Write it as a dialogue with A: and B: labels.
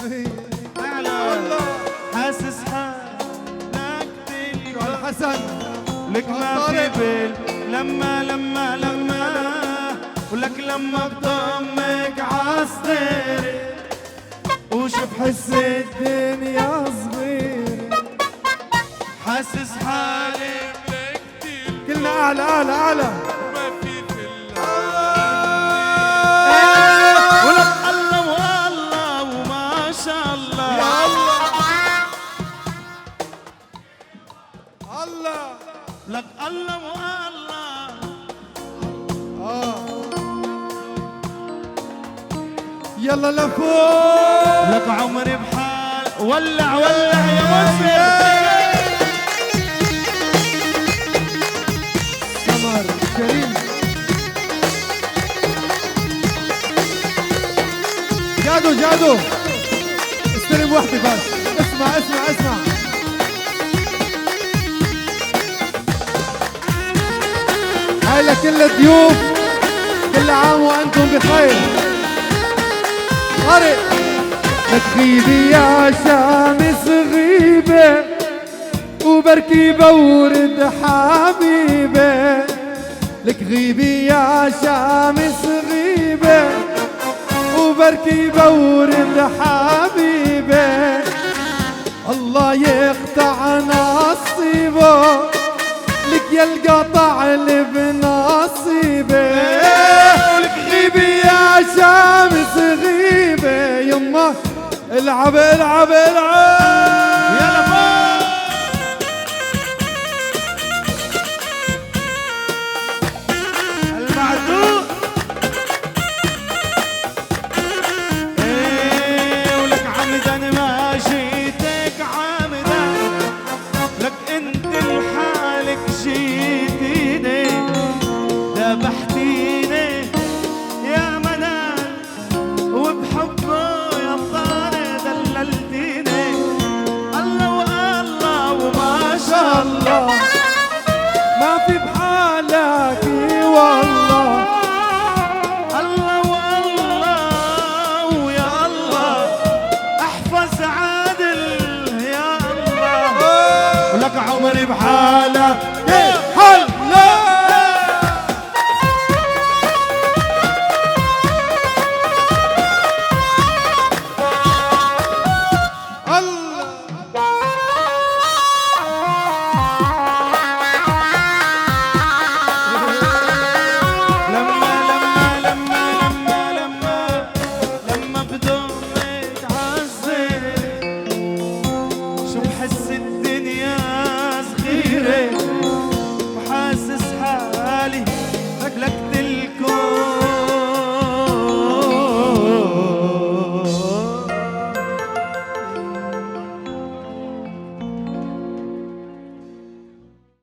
A: والله حاسس حالك تلقى
B: الحسن
A: لك ما في بال لما ولك لما بضمك عالصدر وشوف حس الدنيا صغير حاسس حالي
B: كلنا اعلى اعلى اعلى
A: ولك الله والله وما شاء الله
B: يا الله الله
A: لك الله والله
B: يلا لفوق
A: لك عمري بحال ولع يا مصر
B: سمر كريم جادو استلم وحدي بس اسمع هاي لكل الضيوف كل عام وانتم بخير طارق لك غيبي يا شمس غيبة وبركي بورد حبيبة لك غيبي يا شمس غيبة وبركي بورد حبيبة الله يقطع نصيبه لك يلقطع اللي بنصيبه ولك غيبي يا شمس غيبة يما العب
A: يلا فوق المعدود ولك عمدا ما جيتك عمدا لك انت لحالك جيتيني ذبحتيني يا منان وبحبه يا طارق دللتيني الله والله وما شاء الله
B: ما في بحالك والله
A: الله والله ويا الله احفظ عادل يا الله ولك عمري بحالك